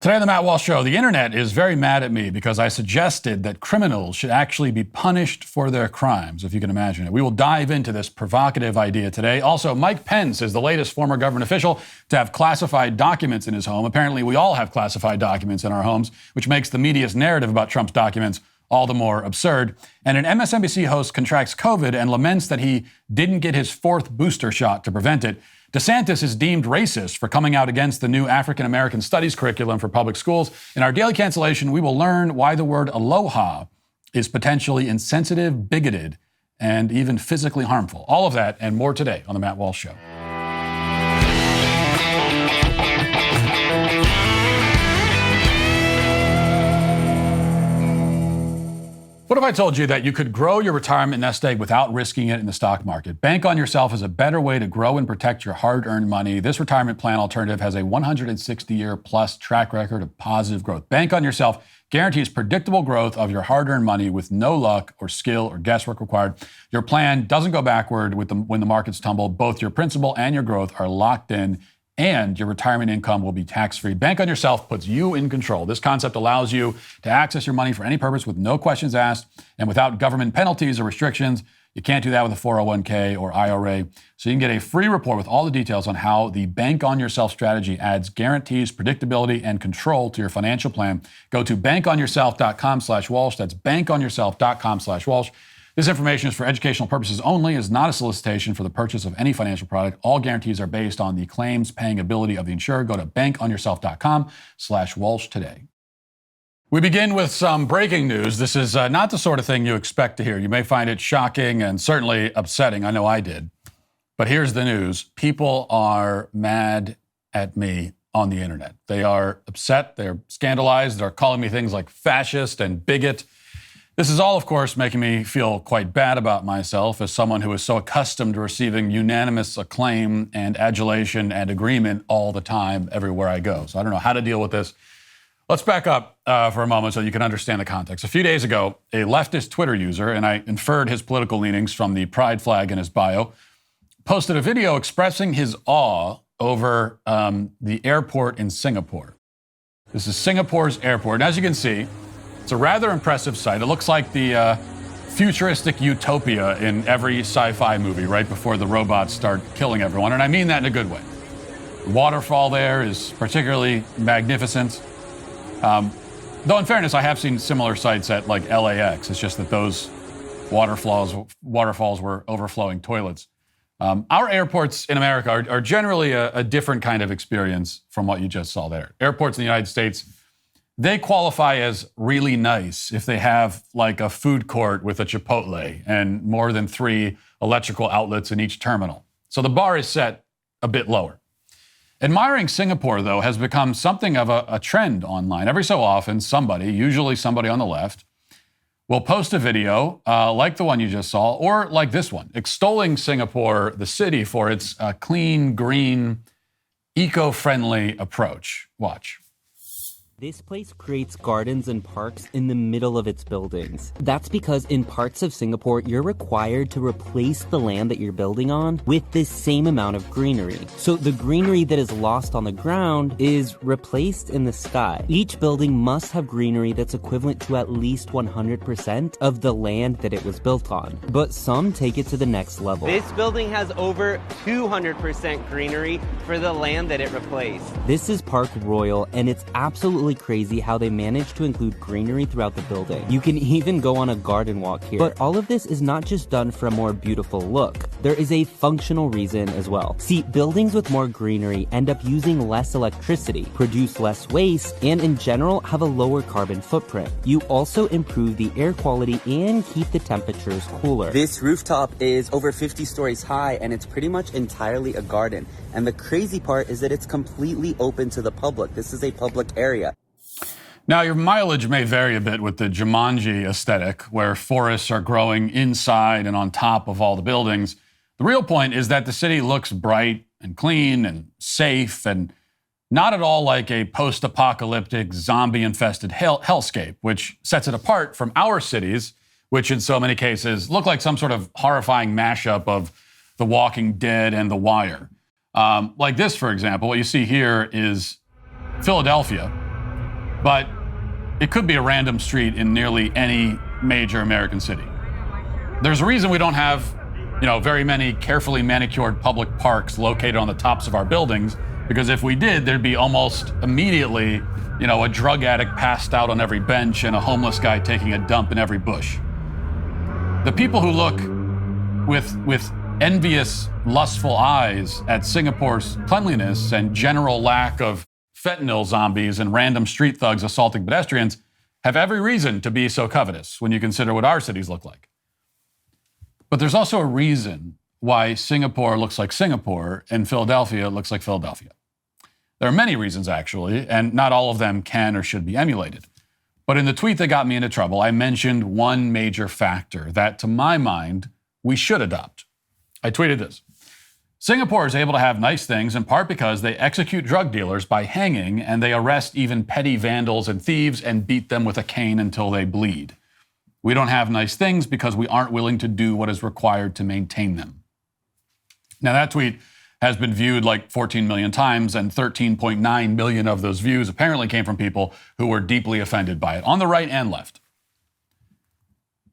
Today on the Matt Walsh Show, the internet is very mad at me because I suggested that criminals should actually be punished for their crimes, if you can imagine it. We will dive into this provocative idea today. Also, Mike Pence is the latest former government official to have classified documents in his home. Apparently, we all have classified documents in our homes, which makes the media's narrative about Trump's documents all the more absurd. And an MSNBC host contracts COVID and laments that he didn't get his fourth booster shot to prevent it. DeSantis is deemed racist for coming out against the new African American Studies curriculum for public schools. In our daily cancellation, we will learn why the word aloha is potentially insensitive, bigoted, and even physically harmful. All of that and more today on the Matt Walsh Show. What if I told you that you could grow your retirement nest egg without risking it in the stock market? Bank on Yourself is a better way to grow and protect your hard-earned money. This retirement plan alternative has a 160-year-plus track record of positive growth. Bank on Yourself guarantees predictable growth of your hard-earned money with no luck or skill or guesswork required. Your plan doesn't go backward when the markets tumble. Both your principal and your growth are locked in, and your retirement income will be tax-free. Bank on Yourself puts you in control. This concept allows you to access your money for any purpose with no questions asked and without government penalties or restrictions. You can't do that with a 401k or IRA. So you can get a free report with all the details on how the Bank on Yourself strategy adds guarantees, predictability, and control to your financial plan. Go to bankonyourself.com/Walsh. That's bankonyourself.com/Walsh. This information is for educational purposes only, is not a solicitation for the purchase of any financial product. All guarantees are based on the claims paying ability of the insurer. Go to bankonyourself.com/Walsh today. We begin with some breaking news. This is not the sort of thing you expect to hear. You may find it shocking and certainly upsetting. I know I did. But here's the news. People are mad at me on the internet. They are upset. They're scandalized. They're calling me things like fascist and bigot. This is all, of course, making me feel quite bad about myself as someone who is so accustomed to receiving unanimous acclaim and adulation and agreement all the time, everywhere I go. So I don't know how to deal with this. Let's back up for a moment so you can understand the context. A few days ago, a leftist Twitter user, and I inferred his political leanings from the pride flag in his bio, posted a video expressing his awe over the airport in Singapore. This is Singapore's airport. And as you can see, it's a rather impressive sight. It looks like the futuristic utopia in every sci-fi movie right before the robots start killing everyone. And I mean that in a good way. The waterfall there is particularly magnificent. Though in fairness, I have seen similar sights at like LAX. It's just that those waterfalls were overflowing toilets. Our airports in America are generally a different kind of experience from what you just saw there. Airports in the United States, they qualify as really nice if they have like a food court with a Chipotle and more than 3 electrical outlets in each terminal. So the bar is set a bit lower. Admiring Singapore, though, has become something of a trend online. Every so often, somebody, usually somebody on the left, will post a video like the one you just saw, or like this one, extolling Singapore, the city, for its clean, green, eco-friendly approach. Watch. This place creates gardens and parks in the middle of its buildings. That's because in parts of Singapore, you're required to replace the land that you're building on with this same amount of greenery. So the greenery that is lost on the ground is replaced in the sky. Each building must have greenery that's equivalent to at least 100% of the land that it was built on. But some take it to the next level. This building has over 200% greenery for the land that it replaced. This is Park Royal, and it's absolutely crazy how they managed to include greenery throughout the building. You can even go on a garden walk here. But all of this is not just done for a more beautiful look. There is a functional reason as well. See, buildings with more greenery end up using less electricity, produce less waste, and in general have a lower carbon footprint. You also improve the air quality and keep the temperatures cooler. This rooftop is over 50 stories high, and it's pretty much entirely a garden. And the crazy part is that it's completely open to the public. This is a public area. Now, your mileage may vary a bit with the Jumanji aesthetic, where forests are growing inside and on top of all the buildings. The real point is that the city looks bright and clean and safe and not at all like a post-apocalyptic, zombie-infested hellscape, which sets it apart from our cities, which in so many cases look like some sort of horrifying mashup of The Walking Dead and The Wire. Like this, for example, what you see here is Philadelphia. but it could be a random street in nearly any major American city. There's a reason we don't have, very many carefully manicured public parks located on the tops of our buildings, because if we did, there'd be almost immediately, a drug addict passed out on every bench and a homeless guy taking a dump in every bush. The people who look with envious, lustful eyes at Singapore's cleanliness and general lack of fentanyl zombies and random street thugs assaulting pedestrians have every reason to be so covetous when you consider what our cities look like. But there's also a reason why Singapore looks like Singapore and Philadelphia looks like Philadelphia. There are many reasons, actually, and not all of them can or should be emulated. But in the tweet that got me into trouble, I mentioned one major factor that, to my mind, we should adopt. I tweeted this. Singapore is able to have nice things in part because they execute drug dealers by hanging, and they arrest even petty vandals and thieves and beat them with a cane until they bleed. We don't have nice things because we aren't willing to do what is required to maintain them. Now, that tweet has been viewed like 14 million times, and 13.9 million of those views apparently came from people who were deeply offended by it, on the right and left.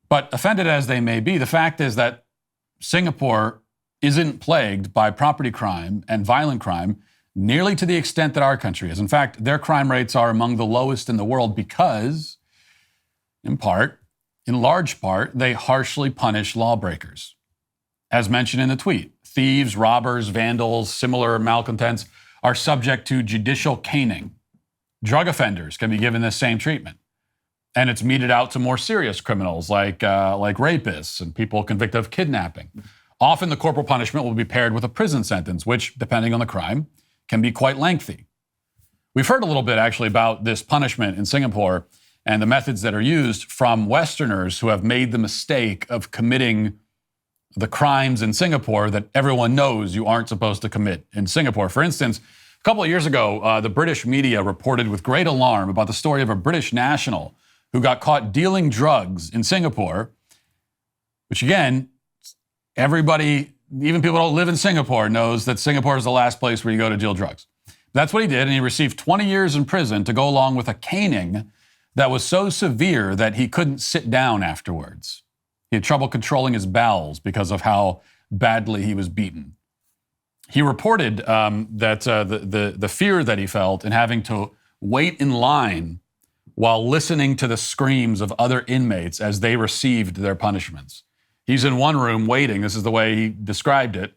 But offended as they may be, the fact is that Singapore isn't plagued by property crime and violent crime nearly to the extent that our country is. In fact, their crime rates are among the lowest in the world because, in large part, they harshly punish lawbreakers. As mentioned in the tweet, thieves, robbers, vandals, similar malcontents are subject to judicial caning. Drug offenders can be given the same treatment. And it's meted out to more serious criminals like rapists and people convicted of kidnapping. Often the corporal punishment will be paired with a prison sentence, which, depending on the crime, can be quite lengthy. We've heard a little bit, actually, about this punishment in Singapore and the methods that are used from Westerners who have made the mistake of committing the crimes in Singapore that everyone knows you aren't supposed to commit in Singapore. For instance, a couple of years ago, the British media reported with great alarm about the story of a British national who got caught dealing drugs in Singapore, which again, everybody, even people who don't live in Singapore, knows that Singapore is the last place where you go to deal drugs. That's what he did, and he received 20 years in prison to go along with a caning that was so severe that he couldn't sit down afterwards. He had trouble controlling his bowels because of how badly he was beaten. He reported that the fear that he felt in having to wait in line while listening to the screams of other inmates as they received their punishments. He's in one room waiting. This is the way he described it.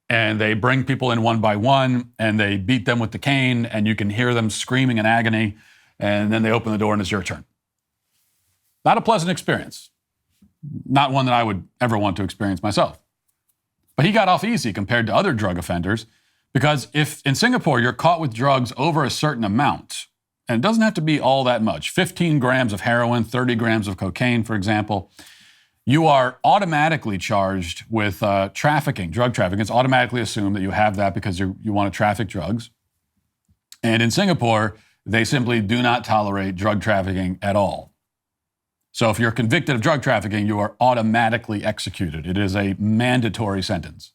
And they bring people in one by one, and they beat them with the cane, and you can hear them screaming in agony. And then they open the door, and it's your turn. Not a pleasant experience. Not one that I would ever want to experience myself. But he got off easy compared to other drug offenders, because if in Singapore you're caught with drugs over a certain amount, and it doesn't have to be all that much, 15 grams of heroin, 30 grams of cocaine, for example, you are automatically charged with trafficking, drug trafficking. It's automatically assumed that you have that because you want to traffic drugs. And in Singapore, they simply do not tolerate drug trafficking at all. So if you're convicted of drug trafficking, you are automatically executed. It is a mandatory sentence.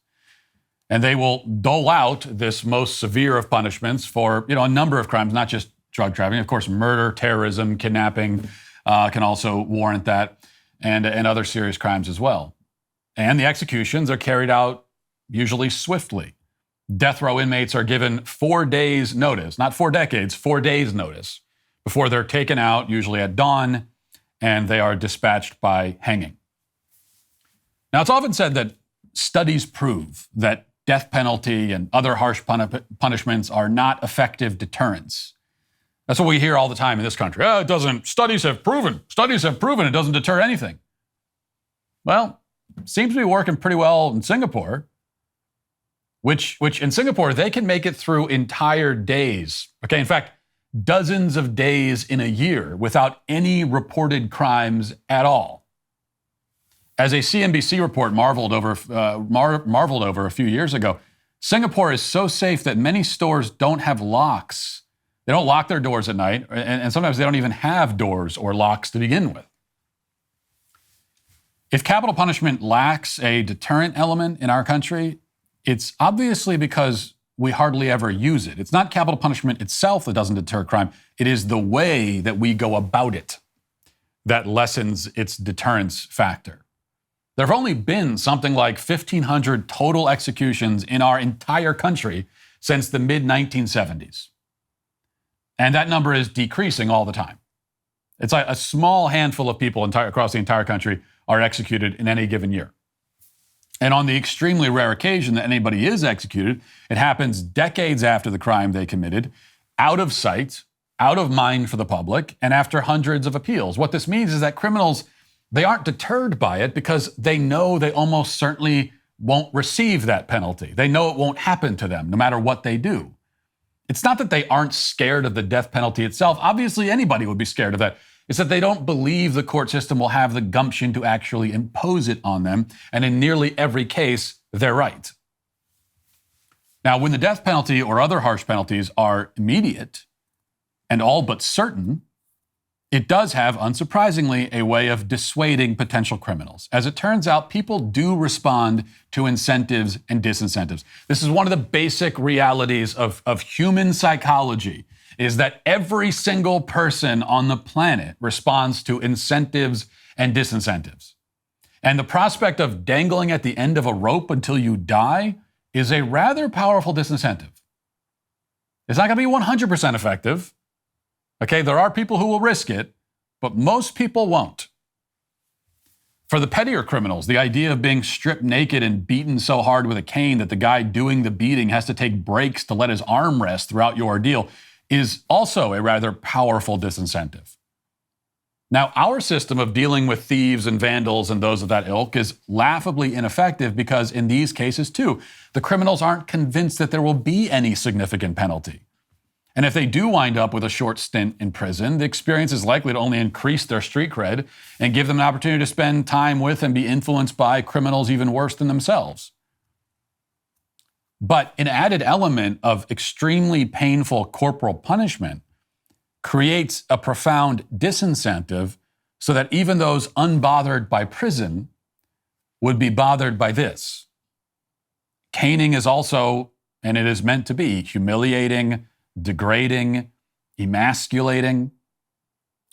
And they will dole out this most severe of punishments for, a number of crimes, not just drug trafficking. Of course, murder, terrorism, kidnapping can also warrant that, and other serious crimes as well. And the executions are carried out usually swiftly. Death row inmates are given 4 days notice, not 4 decades, 4 days notice before they're taken out, usually at dawn, and they are dispatched by hanging. Now, it's often said that studies prove that death penalty and other harsh punishments are not effective deterrents. That's what we hear all the time in this country. Studies have proven it doesn't deter anything. Well, it seems to be working pretty well in Singapore, which in Singapore, they can make it through entire days. Okay, in fact, dozens of days in a year without any reported crimes at all. As a CNBC report marveled over a few years ago, Singapore is so safe that many stores don't have locks. They don't lock their doors at night, and sometimes they don't even have doors or locks to begin with. If capital punishment lacks a deterrent element in our country, it's obviously because we hardly ever use it. It's not capital punishment itself that doesn't deter crime. It is the way that we go about it that lessens its deterrence factor. There have only been something like 1,500 total executions in our entire country since the mid-1970s. And that number is decreasing all the time. It's like a small handful of people across the entire country are executed in any given year. And on the extremely rare occasion that anybody is executed, it happens decades after the crime they committed, out of sight, out of mind for the public, and after hundreds of appeals. What this means is that criminals, they aren't deterred by it because they know they almost certainly won't receive that penalty. They know it won't happen to them, no matter what they do. It's not that they aren't scared of the death penalty itself. Obviously, anybody would be scared of that. It's that they don't believe the court system will have the gumption to actually impose it on them. And in nearly every case, they're right. Now, when the death penalty or other harsh penalties are immediate and all but certain, it does have, unsurprisingly, a way of dissuading potential criminals. As it turns out, people do respond to incentives and disincentives. This is one of the basic realities of human psychology, is that every single person on the planet responds to incentives and disincentives. And the prospect of dangling at the end of a rope until you die is a rather powerful disincentive. It's not going to be 100% effective. Okay, there are people who will risk it, but most people won't. For the pettier criminals, the idea of being stripped naked and beaten so hard with a cane that the guy doing the beating has to take breaks to let his arm rest throughout your ordeal is also a rather powerful disincentive. Now, our system of dealing with thieves and vandals and those of that ilk is laughably ineffective because in these cases, too, the criminals aren't convinced that there will be any significant penalty. And if they do wind up with a short stint in prison, the experience is likely to only increase their street cred and give them an opportunity to spend time with and be influenced by criminals even worse than themselves. But an added element of extremely painful corporal punishment creates a profound disincentive so that even those unbothered by prison would be bothered by this. Caning is also, and it is meant to be, humiliating, degrading, emasculating,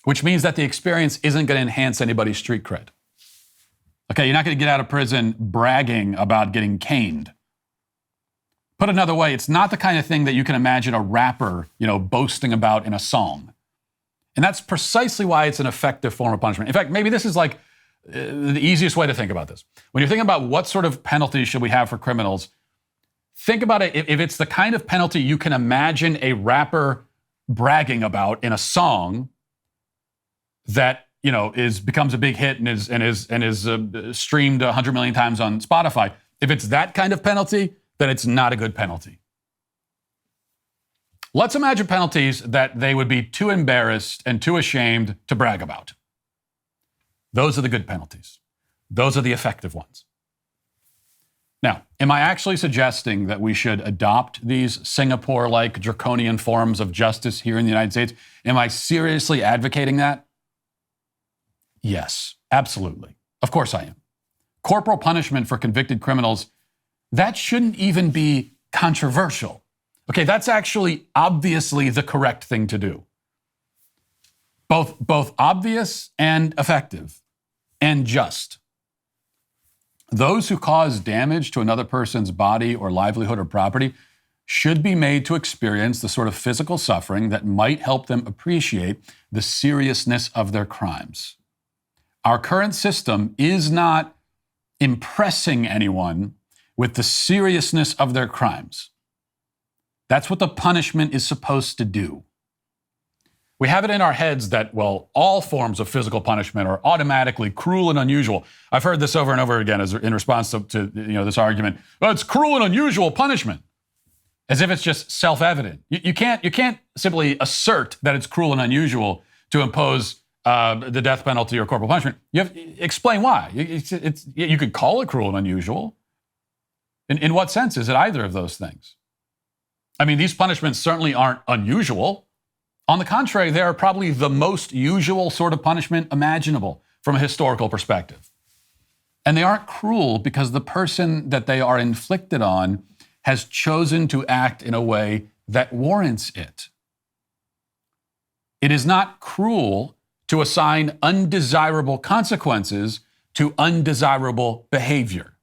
which means that the experience isn't going to enhance anybody's street cred. Okay, you're not going to get out of prison bragging about getting caned. Put another way, it's not the kind of thing that you can imagine a rapper, boasting about in a song. And that's precisely why it's an effective form of punishment. In fact, maybe this is like the easiest way to think about this. When you're thinking about what sort of penalties should we have for criminals, think about it if it's the kind of penalty you can imagine a rapper bragging about in a song that becomes a big hit and is streamed 100 million times on Spotify. If it's that kind of penalty, then it's not a good penalty. Let's imagine penalties that they would be too embarrassed and too ashamed to brag about. Those are the good penalties. Those are the effective ones. Now, am I actually suggesting that we should adopt these Singapore-like draconian forms of justice here in the United States? Am I seriously advocating that? Yes, absolutely. Of course I am. Corporal punishment for convicted criminals, that shouldn't even be controversial. Okay, that's actually obviously the correct thing to do. Both obvious and effective and just. Those who cause damage to another person's body or livelihood or property should be made to experience the sort of physical suffering that might help them appreciate the seriousness of their crimes. Our current system is not impressing anyone with the seriousness of their crimes. That's what the punishment is supposed to do. We have it in our heads that, all forms of physical punishment are automatically cruel and unusual. I've heard this over and over again in response to this argument. Well, it's cruel and unusual punishment, as if it's just self-evident. You can't simply assert that it's cruel and unusual to impose the death penalty or corporal punishment. You have to explain why. You could call it cruel and unusual. In what sense is it either of those things? I mean, these punishments certainly aren't unusual. On the contrary, they are probably the most usual sort of punishment imaginable from a historical perspective. And they aren't cruel because the person that they are inflicted on has chosen to act in a way that warrants it. It is not cruel to assign undesirable consequences to undesirable behavior.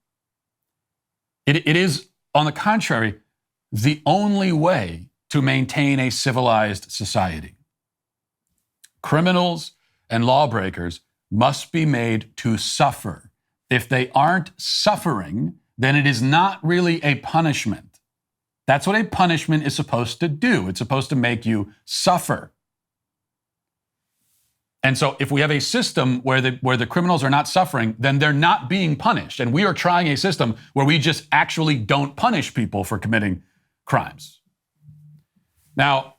It is, on the contrary, the only way to maintain a civilized society. Criminals and lawbreakers must be made to suffer. If they aren't suffering, then it is not really a punishment. That's what a punishment is supposed to do. It's supposed to make you suffer. And so if we have a system where the criminals are not suffering, then they're not being punished. And we are trying a system where we just actually don't punish people for committing crimes. Now,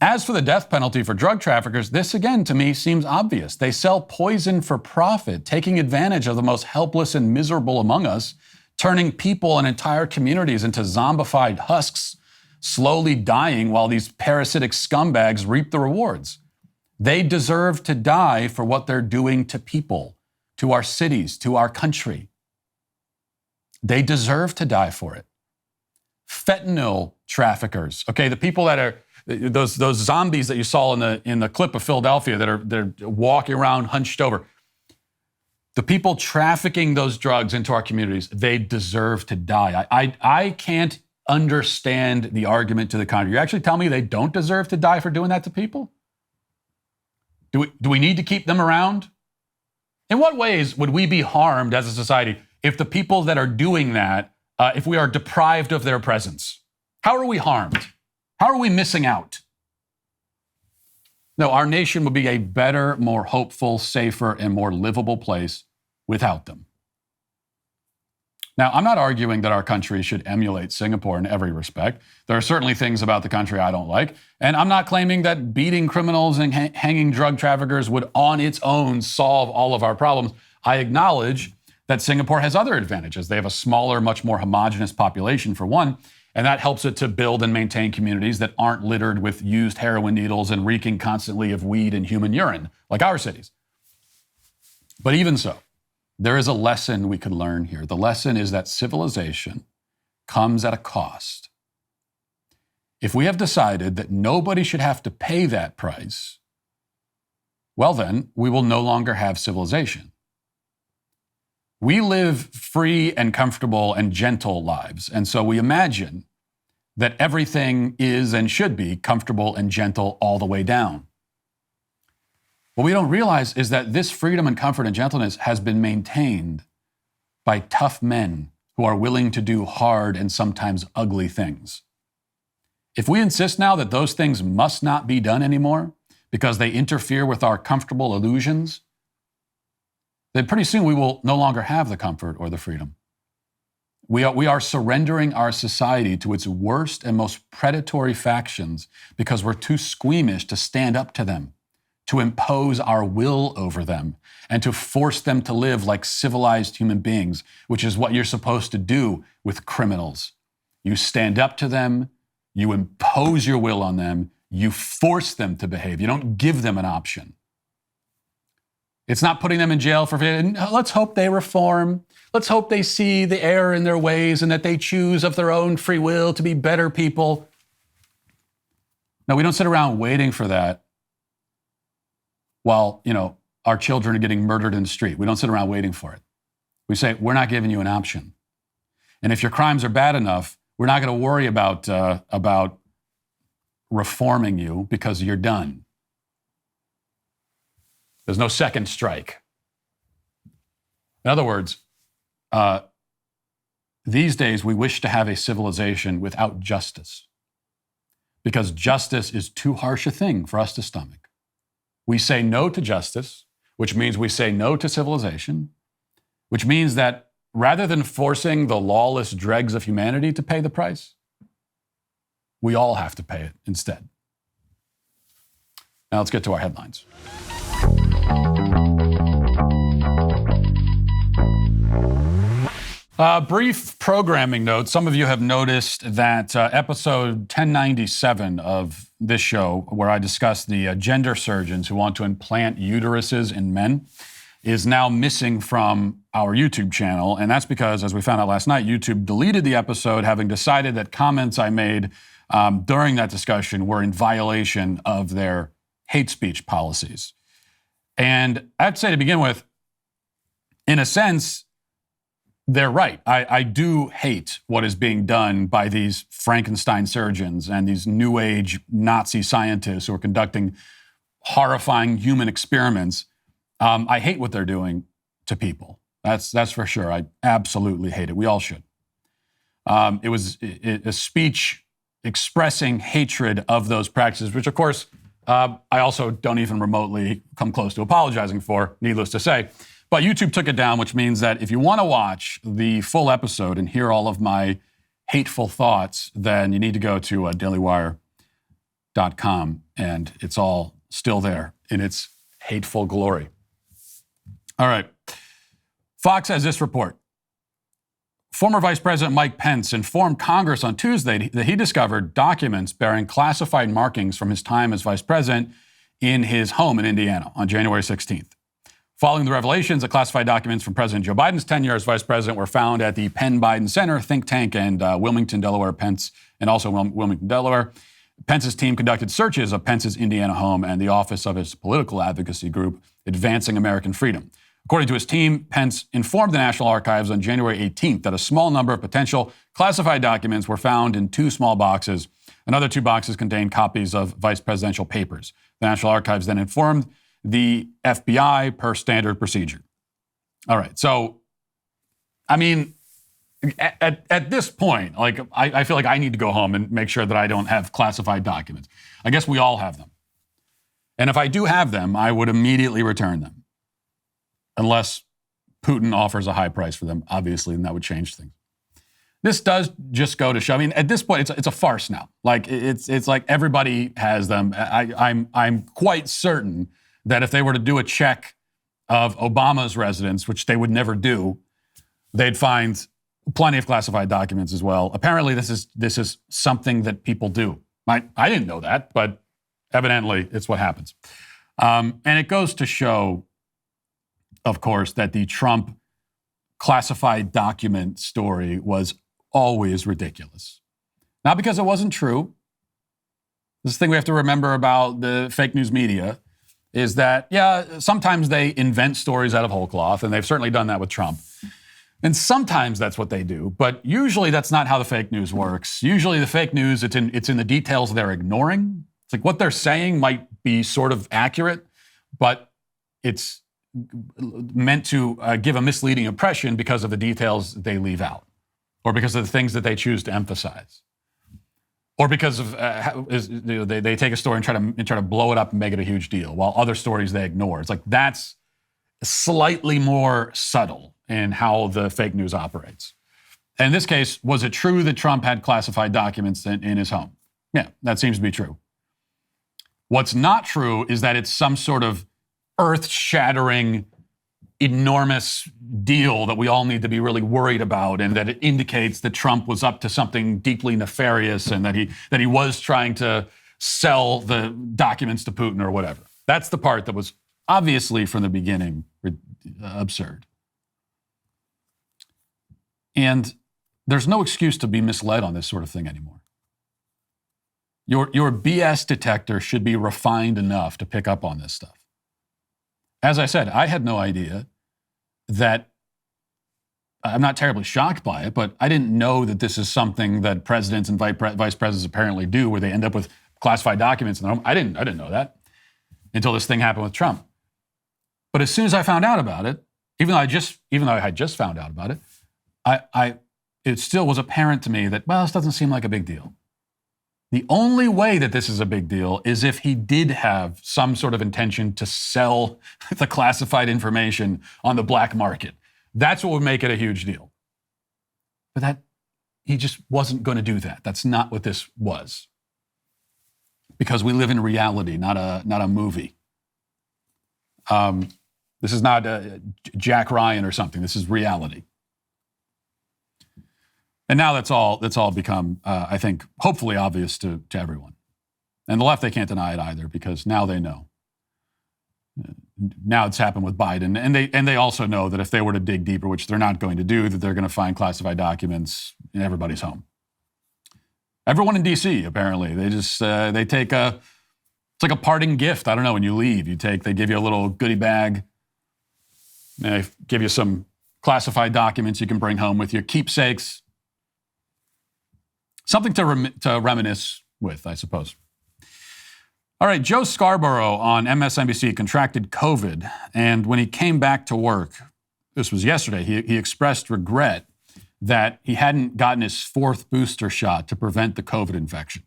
as for the death penalty for drug traffickers, this again to me seems obvious. They sell poison for profit, taking advantage of the most helpless and miserable among us, turning people and entire communities into zombified husks, slowly dying while these parasitic scumbags reap the rewards. They deserve to die for what they're doing to people, to our cities, to our country. They deserve to die for it. Fentanyl traffickers, okay, the people that are those zombies that you saw in the clip of Philadelphia they're walking around hunched over. The people trafficking those drugs into our communities, they deserve to die. I can't understand the argument to the contrary. You actually tell me they don't deserve to die for doing that to people? Do we need to keep them around? In what ways would we be harmed as a society if the people that are doing that, if we are deprived of their presence? How are we harmed? How are we missing out? No, our nation would be a better, more hopeful, safer, and more livable place without them. Now, I'm not arguing that our country should emulate Singapore in every respect. There are certainly things about the country I don't like. And I'm not claiming that beating criminals and hanging drug traffickers would on its own solve all of our problems. I acknowledge that Singapore has other advantages. They have a smaller, much more homogenous population, for one, and that helps it to build and maintain communities that aren't littered with used heroin needles and reeking constantly of weed and human urine, like our cities. But even so, there is a lesson we could learn here. The lesson is that civilization comes at a cost. If we have decided that nobody should have to pay that price, well then, we will no longer have civilization. We live free and comfortable and gentle lives, and so we imagine that everything is and should be comfortable and gentle all the way down. What we don't realize is that this freedom and comfort and gentleness has been maintained by tough men who are willing to do hard and sometimes ugly things. If we insist now that those things must not be done anymore because they interfere with our comfortable illusions, then pretty soon we will no longer have the comfort or the freedom. We are surrendering our society to its worst and most predatory factions because we're too squeamish to stand up to them, to impose our will over them, and to force them to live like civilized human beings, which is what you're supposed to do with criminals. You stand up to them, you impose your will on them, you force them to behave. You don't give them an option. It's not putting them in jail for, let's hope they reform. Let's hope they see the error in their ways and that they choose of their own free will to be better people. No, we don't sit around waiting for that while, our children are getting murdered in the street. We don't sit around waiting for it. We say, we're not giving you an option. And if your crimes are bad enough, we're not going to worry about reforming you because you're done. There's no second strike. In other words, these days we wish to have a civilization without justice because justice is too harsh a thing for us to stomach. We say no to justice, which means we say no to civilization, which means that rather than forcing the lawless dregs of humanity to pay the price, we all have to pay it instead. Now let's get to our headlines. Brief programming note. Some of you have noticed that episode 1097 of this show, where I discuss the gender surgeons who want to implant uteruses in men, is now missing from our YouTube channel. And that's because, as we found out last night, YouTube deleted the episode, having decided that comments I made during that discussion were in violation of their hate speech policies. And I have to say, to begin with, in a sense, they're right. I do hate what is being done by these Frankenstein surgeons and these new age Nazi scientists who are conducting horrifying human experiments. I hate what they're doing to people. That's for sure. I absolutely hate it. We all should. It was a speech expressing hatred of those practices, which, of course, I also don't even remotely come close to apologizing for, needless to say. But YouTube took it down, which means that if you want to watch the full episode and hear all of my hateful thoughts, then you need to go to dailywire.com, and it's all still there in its hateful glory. All right. Fox has this report. Former Vice President Mike Pence informed Congress on Tuesday that he discovered documents bearing classified markings from his time as vice president in his home in Indiana on January 16th. Following the revelations, the classified documents from President Joe Biden's tenure as vice president were found at the Penn Biden Center think tank in Wilmington, Delaware. Wilmington, Delaware. Pence's team conducted searches of Pence's Indiana home and the office of his political advocacy group, Advancing American Freedom. According to his team, Pence informed the National Archives on January 18th that a small number of potential classified documents were found in 2 small boxes. Another 2 boxes contained copies of vice presidential papers. The National Archives then informed the FBI per standard procedure. All right. So, I mean, at this point, like, I feel like I need to go home and make sure that I don't have classified documents. I guess we all have them. And if I do have them, I would immediately return them. Unless Putin offers a high price for them, obviously, and that would change things. This does just go to show. I mean, at this point, it's a farce now. Like, it's like everybody has them. I'm quite certain that if they were to do a check of Obama's residence, which they would never do, they'd find plenty of classified documents as well. Apparently, this is something that people do. I didn't know that, but evidently, it's what happens. And it goes to show, of course, that the Trump classified document story was always ridiculous. Not because it wasn't true. This thing we have to remember about the fake news media is that, yeah, sometimes they invent stories out of whole cloth, and they've certainly done that with Trump. And sometimes that's what they do, but usually that's not how the fake news works. Usually the fake news, it's in the details they're ignoring. It's like what they're saying might be sort of accurate, but it's meant to give a misleading impression because of the details they leave out, or because of the things that they choose to emphasize, or because of they take a story and try to blow it up and make it a huge deal, while other stories they ignore. It's like that's slightly more subtle in how the fake news operates. And in this case, was it true that Trump had classified documents in his home? Yeah, that seems to be true. What's not true is that it's some sort of earth-shattering, enormous deal that we all need to be really worried about, and that it indicates that Trump was up to something deeply nefarious, and that he was trying to sell the documents to Putin or whatever. That's the part that was obviously from the beginning absurd. And there's no excuse to be misled on this sort of thing anymore. Your BS detector should be refined enough to pick up on this stuff. As I said, I had no idea that, I'm not terribly shocked by it, but I didn't know that this is something that presidents and vice presidents apparently do, where they end up with classified documents in their home. I didn't know that until this thing happened with Trump. But as soon as I found out about it, even though I had just found out about it, it still was apparent to me that, well, this doesn't seem like a big deal. The only way that this is a big deal is if he did have some sort of intention to sell the classified information on the black market. That's what would make it a huge deal. But he just wasn't going to do that. That's not what this was. Because we live in reality, not a movie. This is not Jack Ryan or something. This is reality. And now that's all become, I think, hopefully obvious to everyone. And the left, they can't deny it either, because now they know. now it's happened with Biden. And they also know that if they were to dig deeper, which they're not going to do, that they're going to find classified documents in everybody's home. Everyone in D.C., apparently. They just, they take it's like a parting gift. I don't know, when you leave, they give you a little goodie bag. They give you some classified documents you can bring home with you, keepsakes. Something to reminisce with, I suppose. All right, Joe Scarborough on MSNBC contracted COVID, and when he came back to work, this was yesterday, he expressed regret that he hadn't gotten his 4th booster shot to prevent the COVID infection.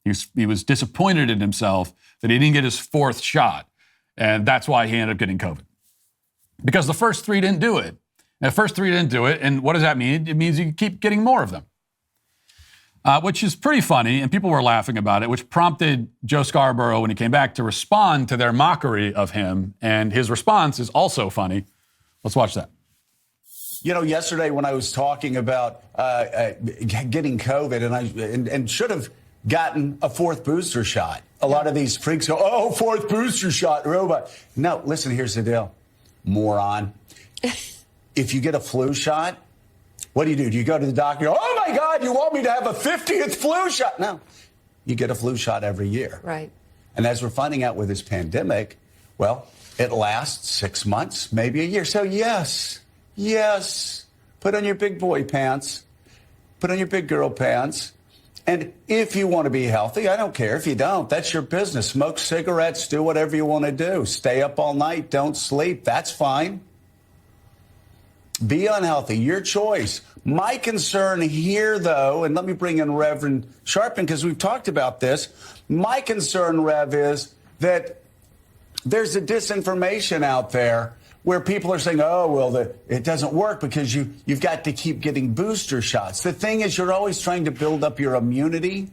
He was disappointed in himself that he didn't get his 4th shot, and that's why he ended up getting COVID. Because the first 3 didn't do it. And the first 3 didn't do it, and what does that mean? It means you keep getting more of them. Which is pretty funny, and people were laughing about it, which prompted Joe Scarborough, when he came back, to respond to their mockery of him, and his response is also funny. Let's watch that. You know, yesterday when I was talking about getting COVID, and should have gotten a 4th booster shot, a lot of these freaks go, oh, 4th booster shot, robot. No, listen, here's the deal, moron. If you get a flu shot, what do? Do you go to the doctor, oh my God, you want me to have a 50th flu shot? No, you get a flu shot every year. Right. And as we're finding out with this pandemic, well, it lasts 6 months, maybe a year. So yes, put on your big boy pants, put on your big girl pants. And if you want to be healthy, I don't care if you don't, that's your business. Smoke cigarettes, do whatever you want to do. Stay up all night, don't sleep, that's fine. Be unhealthy, your choice. My concern here, though, and let me bring in Reverend Sharpton, because we've talked about this. My concern, Rev, is that there's a disinformation out there where people are saying, oh, well, it doesn't work because you've got to keep getting booster shots. The thing is, you're always trying to build up your immunity,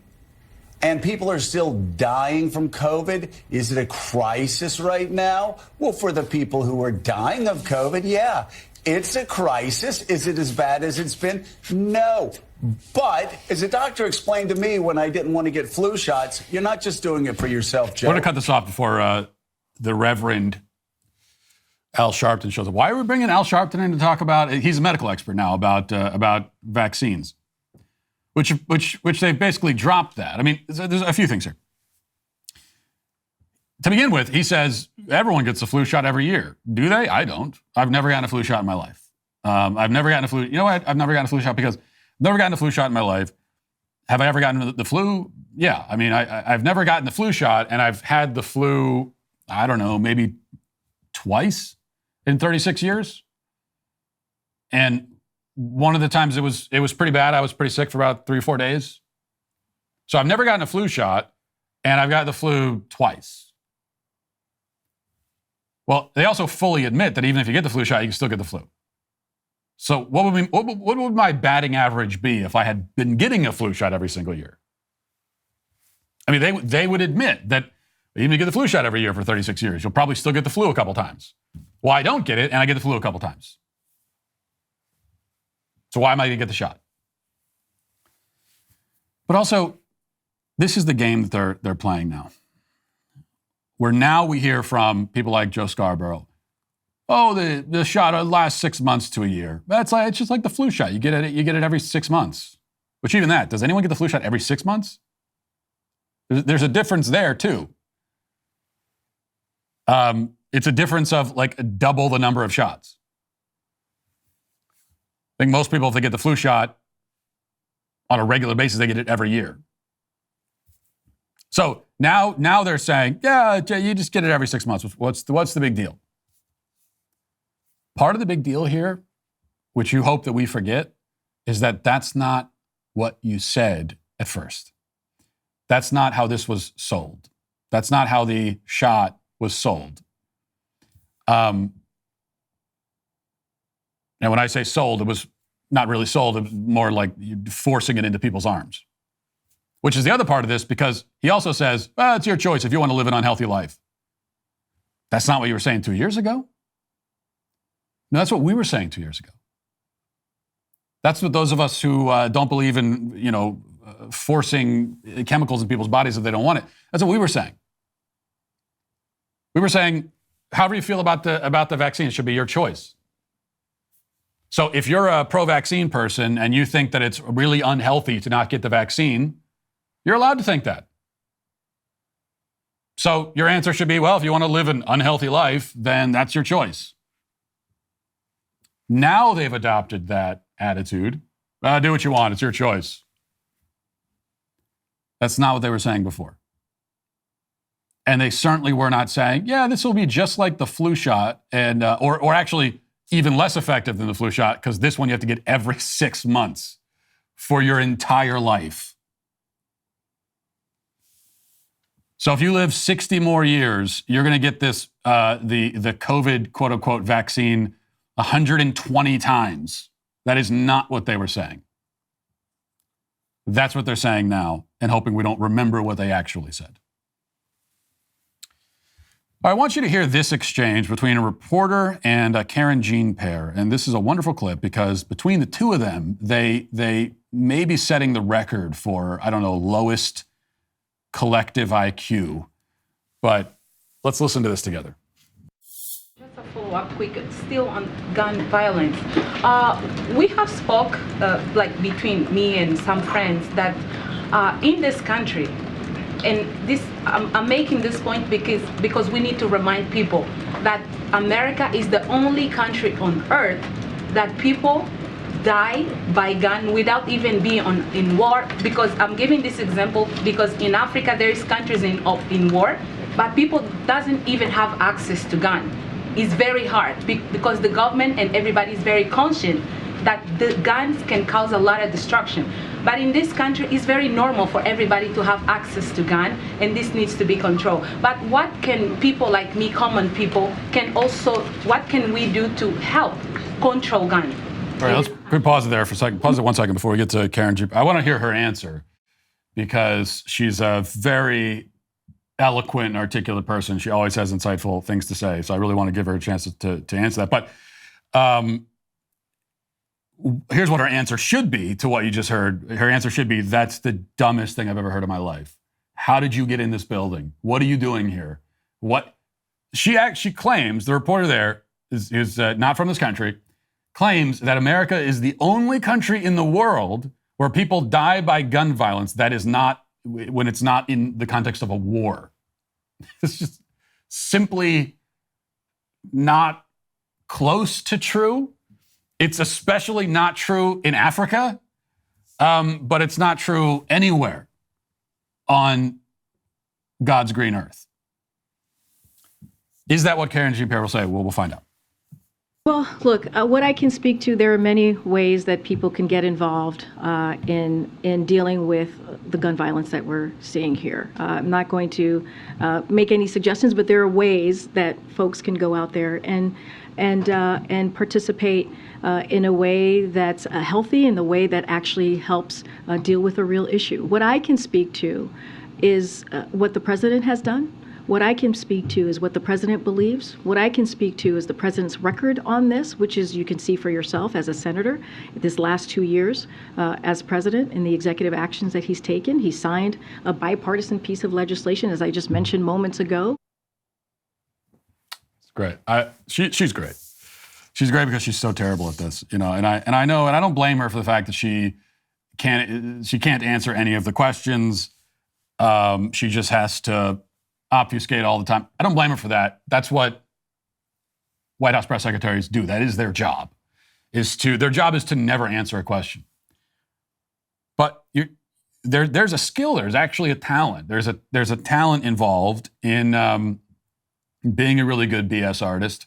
and people are still dying from COVID. Is it a crisis right now? Well, for the people who are dying of COVID, yeah. It's a crisis. Is it as bad as it's been? No. But as a doctor explained to me when I didn't want to get flu shots, you're not just doing it for yourself, Joe. We're going to cut this off before the Reverend Al Sharpton shows up. Why are we bringing Al Sharpton in to talk about? He's a medical expert now about vaccines, which they basically dropped that. I mean, there's a few things here. To begin with, he says everyone gets a flu shot every year. Do they? I don't. I've never gotten a flu shot in my life. I've never gotten a flu. You know what? I've never gotten a flu shot because I've never gotten a flu shot in my life. Have I ever gotten the flu? Yeah. I mean, I've never gotten the flu shot, and I've had the flu, I don't know, maybe twice in 36 years. And one of the times it was pretty bad. I was pretty sick for about 3 or 4 days. So I've never gotten a flu shot, and I've got the flu twice. Well, they also fully admit that even if you get the flu shot, you can still get the flu. So what would my batting average be if I had been getting a flu shot every single year? I mean, they would admit that even if you get the flu shot every year for 36 years, you'll probably still get the flu a couple times. Well, I don't get it, and I get the flu a couple times. So why am I going to get the shot? But also, this is the game that they're playing now. Where now we hear from people like Joe Scarborough, oh, the shot lasts 6 months to a year. It's just like the flu shot. You get it every 6 months. Which even that, does anyone get the flu shot every 6 months? There's a difference there too. It's a difference of like double the number of shots. I think most people, if they get the flu shot on a regular basis, they get it every year. So now they're saying, yeah, you just get it every 6 months. What's the big deal? Part of the big deal here, which you hope that we forget, is that that's not what you said at first. That's not how this was sold. That's not how the shot was sold. And when I say sold, it was not really sold. It was more like forcing it into people's arms. Which is the other part of this, because he also says, well, it's your choice if you want to live an unhealthy life. That's not what you were saying 2 years ago. No, that's what we were saying 2 years ago. That's what those of us who don't believe in, forcing chemicals in people's bodies if they don't want it. That's what we were saying. We were saying, however you feel about the vaccine, it should be your choice. So if you're a pro-vaccine person and you think that it's really unhealthy to not get the vaccine, you're allowed to think that. So your answer should be, well, if you want to live an unhealthy life, then that's your choice. Now they've adopted that attitude. Do what you want. It's your choice. That's not what they were saying before. And they certainly were not saying, yeah, this will be just like the flu shot, and or actually even less effective than the flu shot, because this one you have to get every 6 months for your entire life. So if you live 60 more years, you're going to get this, the COVID, quote unquote, vaccine 120 times. That is not what they were saying. That's what they're saying now, and hoping we don't remember what they actually said. I want you to hear this exchange between a reporter and a Karen Jean-Pierre. And this is a wonderful clip because between the two of them, they may be setting the record for, I don't know, lowest collective IQ. But let's listen to this together. Just a follow-up quick, still on gun violence. We have spoke, like between me and some friends, that in this country, and this, I'm making this point because we need to remind people that America is the only country on earth that people die by gun without even being in war. Because I'm giving this example because in Africa there is countries in war, but people doesn't even have access to gun. It's very hard because the government and everybody is very conscious that the guns can cause a lot of destruction. But in this country, it's very normal for everybody to have access to gun, and this needs to be controlled. But what can people like me, common people, what can we do to help control gun? All right, let's pause it there for a second. Pause it 1 second before we get to Karen Jeep. I want to hear her answer because she's a very eloquent and articulate person. She always has insightful things to say. So I really want to give her a chance to answer that. But here's what her answer should be to what you just heard. Her answer should be, that's the dumbest thing I've ever heard in my life. How did you get in this building? What are you doing here? What? She claims, the reporter there is not from this country, claims that America is the only country in the world where people die by gun violence that is not, when it's not in the context of a war. It's just simply not close to true. It's especially not true in Africa, but it's not true anywhere on God's green earth. Is that what Karen Jean-Pierre will say? Well, we'll find out. Well, look, what I can speak to, there are many ways that people can get involved in dealing with the gun violence that we're seeing here. I'm not going to make any suggestions, but there are ways that folks can go out there and participate in a way that's healthy, in the way that actually helps deal with a real issue. What I can speak to is what the president has done. What I can speak to is what the president believes. What I can speak to is the president's record on this, which is, you can see for yourself as a senator, this last 2 years as president and the executive actions that he's taken. He signed a bipartisan piece of legislation, as I just mentioned moments ago. It's great. She's great. She's great because she's so terrible at this, you know. And I know, and I don't blame her for the fact that she can't answer any of the questions. She just has to obfuscate all the time. I don't blame her for that. That's what White House press secretaries do. That is their job. Their job is to never answer a question. But there's a skill. There's actually a talent. There's a talent involved in being a really good BS artist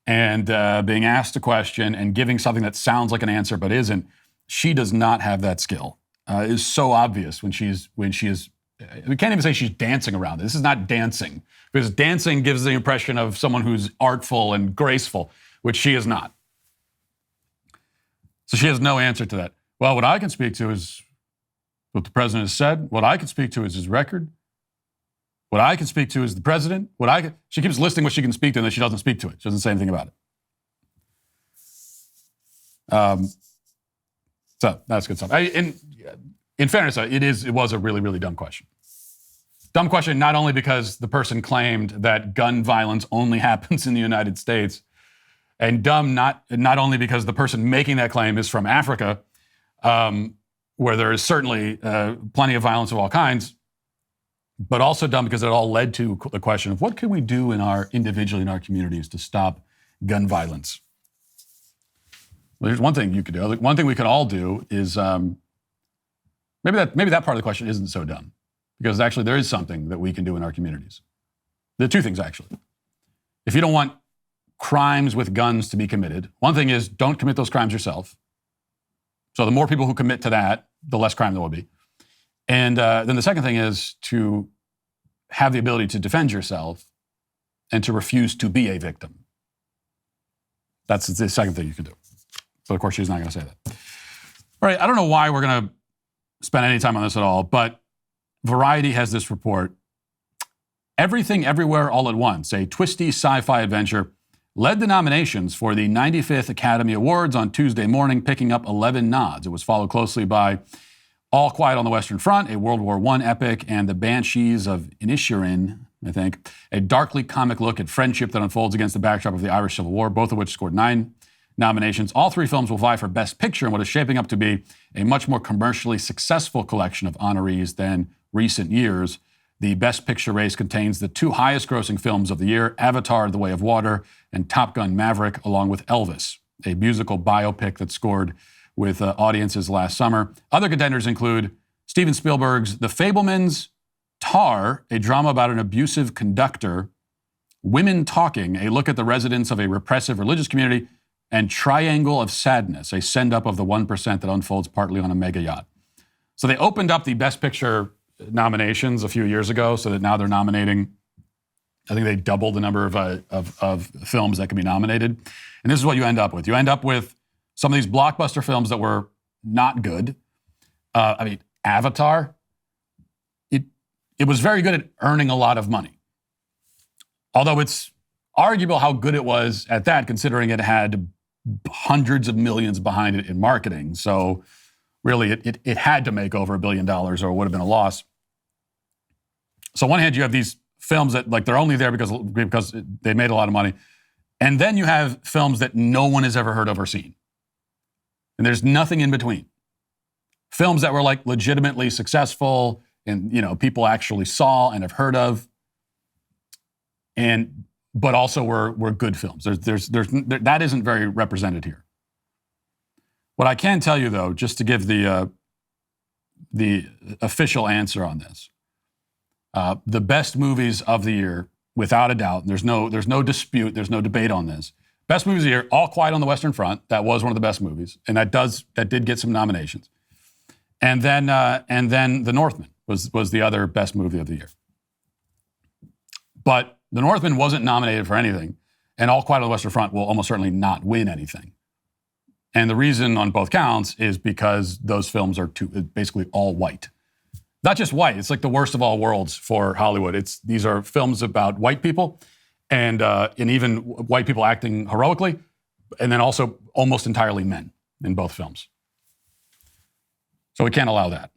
and being asked a question and giving something that sounds like an answer but isn't. She does not have that skill. It is so obvious when she is. We can't even say she's dancing around it. This is not dancing, because dancing gives the impression of someone who's artful and graceful, which she is not. So she has no answer to that. Well, what I can speak to is what the president has said. What I can speak to is his record. What I can speak to is the president. She keeps listing what she can speak to, and then she doesn't speak to it. She doesn't say anything about it. So that's good stuff. In fairness, it was a really, really dumb question. Dumb question, not only because the person claimed that gun violence only happens in the United States, and dumb not only because the person making that claim is from Africa, where there is certainly plenty of violence of all kinds, but also dumb because it all led to the question of what can we do individually in our communities to stop gun violence. Well, there's one thing you could do. One thing we could all do is maybe that part of the question isn't so dumb, because actually there is something that we can do in our communities. There are two things, actually. If you don't want crimes with guns to be committed, one thing is don't commit those crimes yourself. So the more people who commit to that, the less crime there will be. And then the second thing is to have the ability to defend yourself and to refuse to be a victim. That's the second thing you can do. But of course, she's not going to say that. All right, I don't know why we're going to spend any time on this at all, but Variety has this report. Everything Everywhere All at Once, a twisty sci-fi adventure, led the nominations for the 95th Academy Awards on Tuesday morning, picking up 11 nods. It was followed closely by All Quiet on the Western Front, a World War I epic, and The Banshees of Inisherin, I think, a darkly comic look at friendship that unfolds against the backdrop of the Irish Civil War, both of which scored 9 nominations. All 3 films will vie for Best Picture in what is shaping up to be a much more commercially successful collection of honorees than recent years. The Best Picture race contains the 2 highest-grossing films of the year, Avatar: The Way of Water and Top Gun: Maverick, along with Elvis, a musical biopic that scored with audiences last summer. Other contenders include Steven Spielberg's The Fabelmans, Tar, a drama about an abusive conductor, Women Talking, a look at the residents of a repressive religious community, and Triangle of Sadness, a send-up of the 1% that unfolds partly on a mega yacht. So they opened up the Best Picture nominations a few years ago, so that now they're nominating, I think they doubled the number of films that can be nominated. And this is what you end up with. You end up with some of these blockbuster films that were not good. Avatar, it was very good at earning a lot of money. Although it's arguable how good it was at that, considering it had hundreds of millions behind it in marketing. So really, it had to make over $1 billion or it would have been a loss. So on one hand, you have these films that they're only there because they made a lot of money. And then you have films that no one has ever heard of or seen. And there's nothing in between. Films that were legitimately successful and people actually saw and have heard of, but also were good films. That isn't very represented here. What I can tell you, though, just to give the official answer on this, the best movies of the year, without a doubt, there's no dispute, there's no debate on this. Best movies of the year, All Quiet on the Western Front. That was one of the best movies, and that did get some nominations. And then The Northman was the other best movie of the year. But The Northman wasn't nominated for anything, and All Quiet on the Western Front will almost certainly not win anything. And the reason on both counts is because those films are basically all white. Not just white, it's like the worst of all worlds for Hollywood. These are films about white people and even white people acting heroically, and then also almost entirely men in both films. So we can't allow that.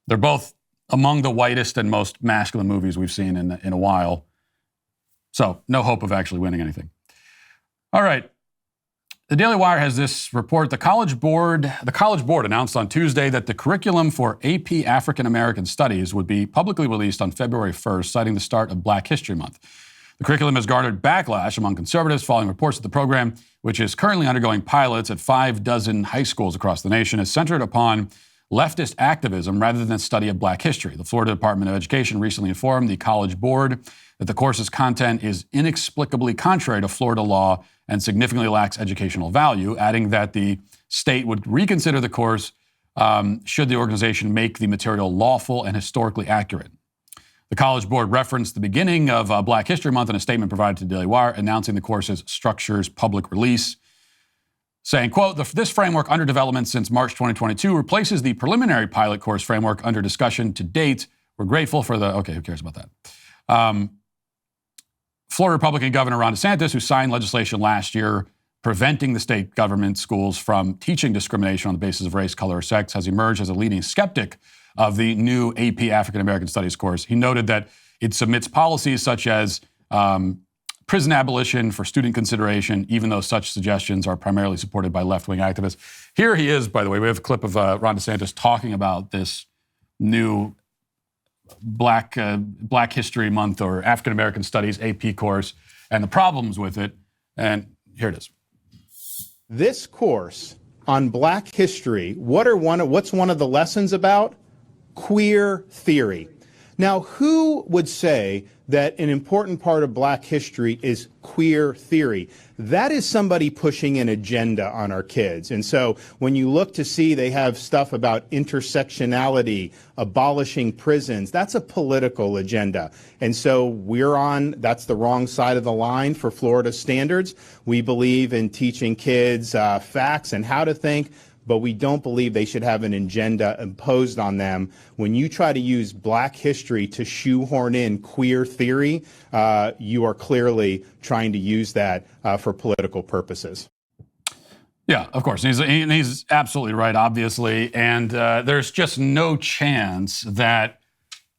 They're both among the whitest and most masculine movies we've seen in a while. So no hope of actually winning anything. All right. The Daily Wire has this report. The College Board announced on Tuesday that the curriculum for AP African American Studies would be publicly released on February 1st, citing the start of Black History Month. The curriculum has garnered backlash among conservatives following reports that the program, which is currently undergoing pilots at 6 high schools across the nation, is centered upon leftist activism rather than the study of Black history. The Florida Department of Education recently informed the College Board that the course's content is inexplicably contrary to Florida law and significantly lacks educational value, adding that the state would reconsider the course should the organization make the material lawful and historically accurate. The College Board referenced the beginning of Black History Month in a statement provided to the Daily Wire announcing the course's structure's public release, saying, quote, this framework under development since March 2022 replaces the preliminary pilot course framework under discussion to date. We're grateful for okay, who cares about that? Florida Republican Governor Ron DeSantis, who signed legislation last year preventing the state government schools from teaching discrimination on the basis of race, color, or sex, has emerged as a leading skeptic of the new AP African American Studies course. He noted that it submits policies such as prison abolition for student consideration, even though such suggestions are primarily supported by left-wing activists. Here he is, by the way. We have a clip of Ron DeSantis talking about this new Black History Month or African American Studies AP course and the problems with it. And here it is. This course on Black history, what's one of the lessons about? Queer theory. Now, who would say that an important part of Black history is queer theory? That is somebody pushing an agenda on our kids. And so when you look to see they have stuff about intersectionality, abolishing prisons, that's a political agenda. And so that's the wrong side of the line for Florida standards. We believe in teaching kids facts and how to think, but we don't believe they should have an agenda imposed on them. When you try to use Black history to shoehorn in queer theory, you are clearly trying to use that for political purposes. Yeah, of course. He's absolutely right, obviously. And there's just no chance that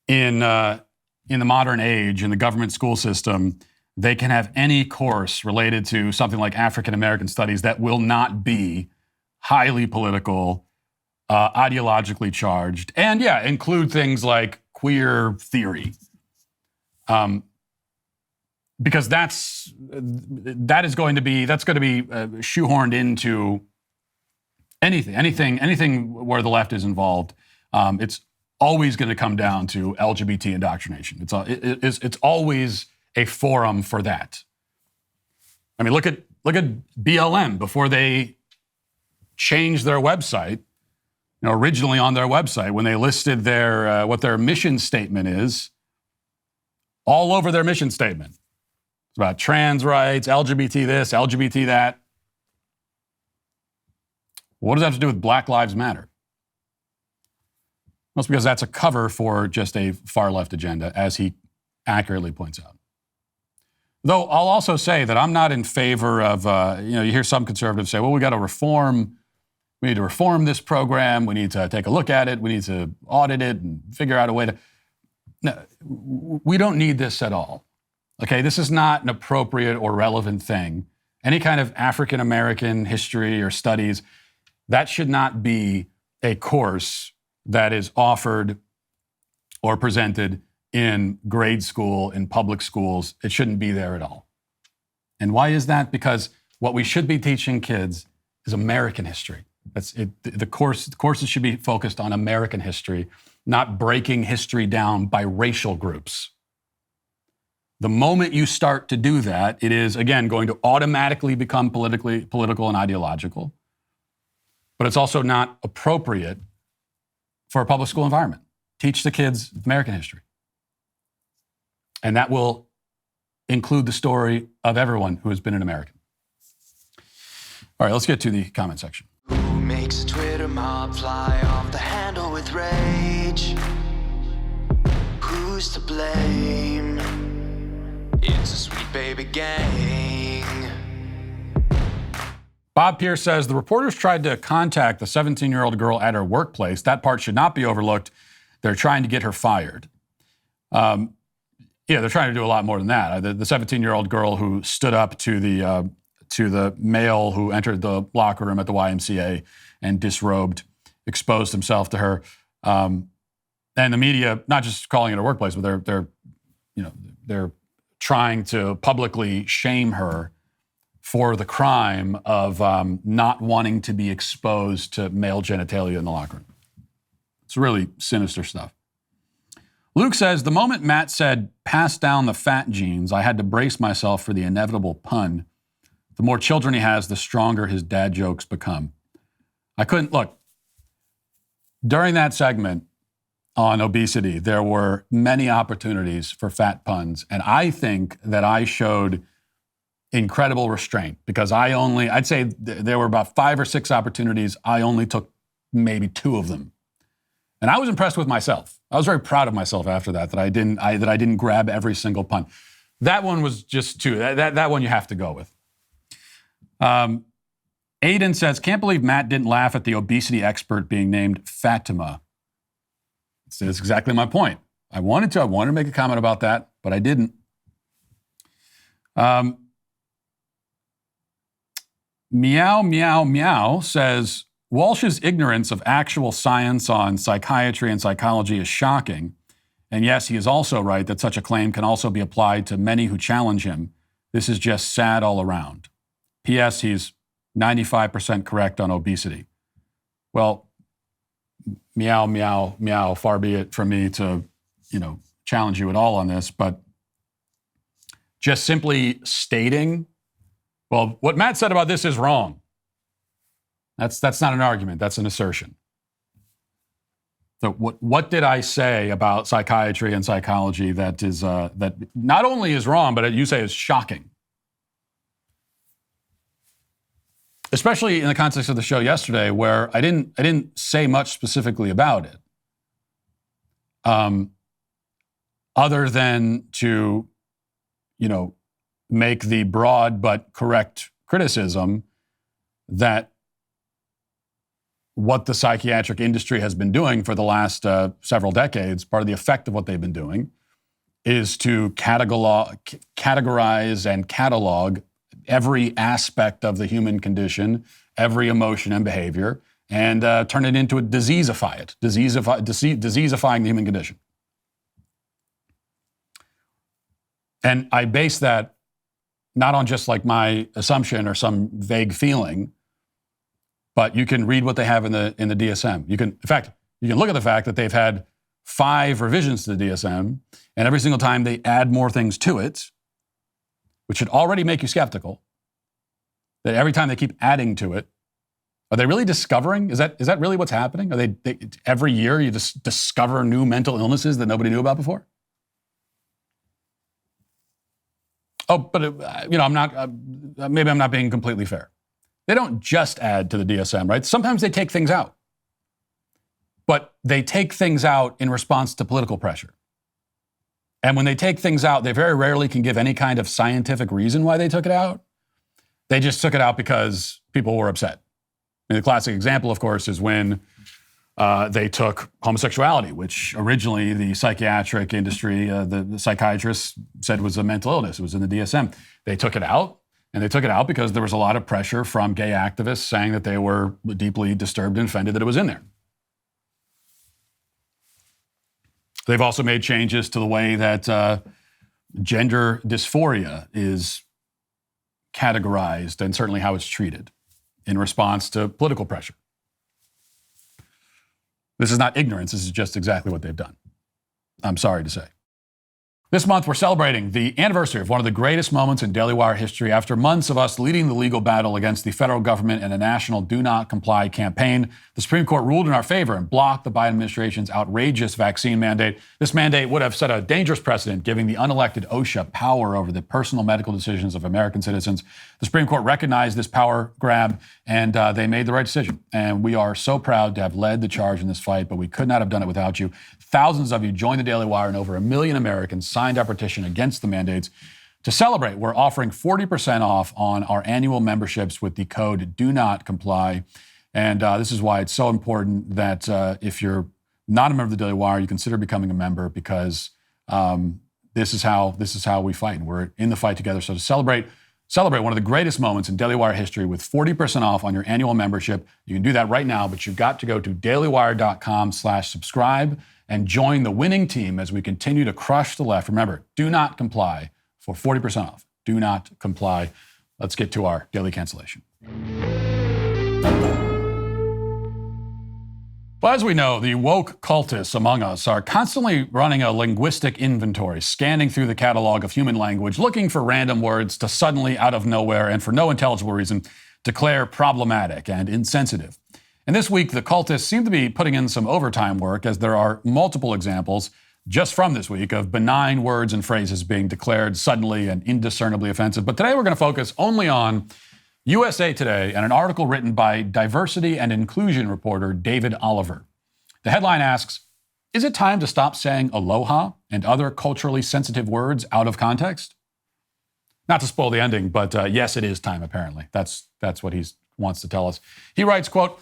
in the modern age, in the government school system, they can have any course related to something like African American studies that will not be highly political, ideologically charged, and include things like queer theory, because that's going to be shoehorned into anything where the left is involved. It's always going to come down to LGBT indoctrination. It's always a forum for that. I mean, look at BLM before they changed their website. Originally on their website, when they listed their what their mission statement is, all over their mission statement, it's about trans rights, LGBT this, LGBT that. What does that have to do with Black Lives Matter? Well, it's because that's a cover for just a far left agenda, as he accurately points out. Though I'll also say that I'm not in favor of, you hear some conservatives say, well, we got to reform. We need to reform this program. We need to take a look at it. We need to audit it and figure out a way to. No, we don't need this at all. Okay, this is not an appropriate or relevant thing. Any kind of African American history or studies, that should not be a course that is offered or presented in grade school, in public schools. It shouldn't be there at all. And why is that? Because what we should be teaching kids is American history. That's it. The courses should be focused on American history, not breaking history down by racial groups. The moment you start to do that, it is, again, going to automatically become political and ideological. But it's also not appropriate for a public school environment. Teach the kids American history. And that will include the story of everyone who has been an American. All right, let's get to the comment section. Who makes a Twitter mob fly off the handle with rage? Who's to blame? It's a sweet baby gang. Bob Pierce says the reporters tried to contact the 17-year-old girl at her workplace. That part should not be overlooked. They're trying to get her fired. They're trying to do a lot more than that. The 17-year-old girl who stood up to the male who entered the locker room at the YMCA and disrobed, exposed himself to her, and the media not just calling it a workplace, but they're trying to publicly shame her for the crime of not wanting to be exposed to male genitalia in the locker room. It's really sinister stuff. Luke says, the moment Matt said, pass down the fat genes, I had to brace myself for the inevitable pun. The more children he has, the stronger his dad jokes become. Look, during that segment on obesity, there were many opportunities for fat puns. And I think that I showed incredible restraint because I'd say there were about 5 or 6 opportunities. I only took maybe 2 of them. And I was impressed with myself. I was very proud of myself after that I didn't grab every single pun. That one was just too, that one you have to go with. Aiden says, can't believe Matt didn't laugh at the obesity expert being named Fatima. It's exactly my point. I wanted to make a comment about that, but I didn't. Meow, meow, meow says, Walsh's ignorance of actual science on psychiatry and psychology is shocking. And yes, he is also right that such a claim can also be applied to many who challenge him. This is just sad all around. P.S. He's 95% correct on obesity. Well, meow, meow, meow, far be it from me to, challenge you at all on this, but just simply stating, well, what Matt said about this is wrong. That's not an argument, that's an assertion. So what did I say about psychiatry and psychology that is that not only is wrong, but you say is shocking? Especially in the context of the show yesterday, where I didn't say much specifically about it, other than to, make the broad but correct criticism that what the psychiatric industry has been doing for the last several decades, part of the effect of what they've been doing, is to categorize and catalog every aspect of the human condition, every emotion and behavior, and turn it into diseasifying the human condition. And I base that not on just like my assumption or some vague feeling, but you can read what they have in the DSM. You can look at the fact that they've had 5 revisions to the DSM, and every single time they add more things to it, which should already make you skeptical, that every time they keep adding to it, are they really discovering? Is that really what's happening? Are they every year you just discover new mental illnesses that nobody knew about before? Oh, but I'm not. Maybe I'm not being completely fair. They don't just add to the DSM, right? Sometimes they take things out, but they take things out in response to political pressure. And when they take things out, they very rarely can give any kind of scientific reason why they took it out. They just took it out because people were upset. I mean, the classic example, of course, is when they took homosexuality, which originally the psychiatric industry, the psychiatrists said was a mental illness. It was in the DSM. They took it out, and they took it out because there was a lot of pressure from gay activists saying that they were deeply disturbed and offended that it was in there. They've also made changes to the way that gender dysphoria is categorized and certainly how it's treated in response to political pressure. This is not ignorance. This is just exactly what they've done. I'm sorry to say. This month, we're celebrating the anniversary of one of the greatest moments in Daily Wire history. After months of us leading the legal battle against the federal government and a national do not comply campaign, the Supreme Court ruled in our favor and blocked the Biden administration's outrageous vaccine mandate. This mandate would have set a dangerous precedent, giving the unelected OSHA power over the personal medical decisions of American citizens. The Supreme Court recognized this power grab, and they made the right decision. And we are so proud to have led the charge in this fight, but we could not have done it without you. Thousands of you joined the Daily Wire, and over 1 million Americans signed our petition against the mandates. To celebrate, we're offering 40% off on our annual memberships with the code Do Not Comply. And this is why it's so important that if you're not a member of the Daily Wire, you consider becoming a member, because this is how we fight. And we're in the fight together. So to celebrate one of the greatest moments in Daily Wire history with 40% off on your annual membership, you can do that right now, but you've got to go to dailywire.com/subscribe and join the winning team as we continue to crush the left. Remember, do not comply for 40% off. Do not comply. Let's get to our daily cancellation. Well, as we know, the woke cultists among us are constantly running a linguistic inventory, scanning through the catalog of human language, looking for random words to suddenly, out of nowhere and for no intelligible reason, declare problematic and insensitive. And this week, the cultists seem to be putting in some overtime work, as there are multiple examples just from this week of benign words and phrases being declared suddenly and indiscernibly offensive. But today we're going to focus only on USA Today and an article written by diversity and inclusion reporter David Oliver. The headline asks, is it time to stop saying aloha and other culturally sensitive words out of context? Not to spoil the ending, but yes, it is time, apparently. That's what he wants to tell us. He writes, quote,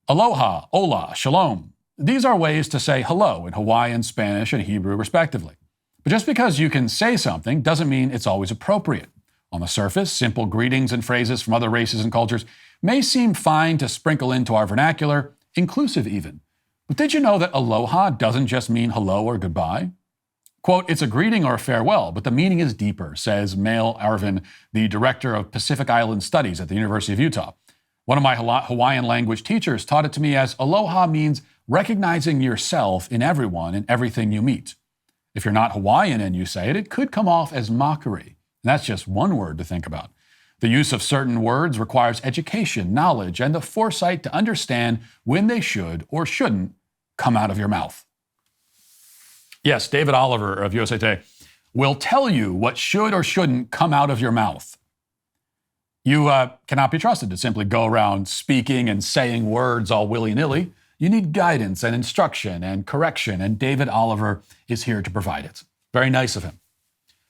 aloha, hola, shalom, these are ways to say hello in Hawaiian, Spanish, and Hebrew, respectively. But just because you can say something doesn't mean it's always appropriate. On the surface, simple greetings and phrases from other races and cultures may seem fine to sprinkle into our vernacular, inclusive even. But did you know that aloha doesn't just mean hello or goodbye? Quote, it's a greeting or a farewell, but the meaning is deeper, says Mail Arvin, the director of Pacific Island Studies at the University of Utah. One of my Hawaiian language teachers taught it to me as aloha means recognizing yourself in everyone and everything you meet. If you're not Hawaiian and you say it, it could come off as mockery. And that's just one word to think about. The use of certain words requires education, knowledge, and the foresight to understand when they should or shouldn't come out of your mouth. Yes, David Oliver of USA Today will tell you what should or shouldn't come out of your mouth. You cannot be trusted to simply go around speaking and saying words all willy-nilly. You need guidance and instruction and correction, and David Oliver is here to provide it. Very nice of him.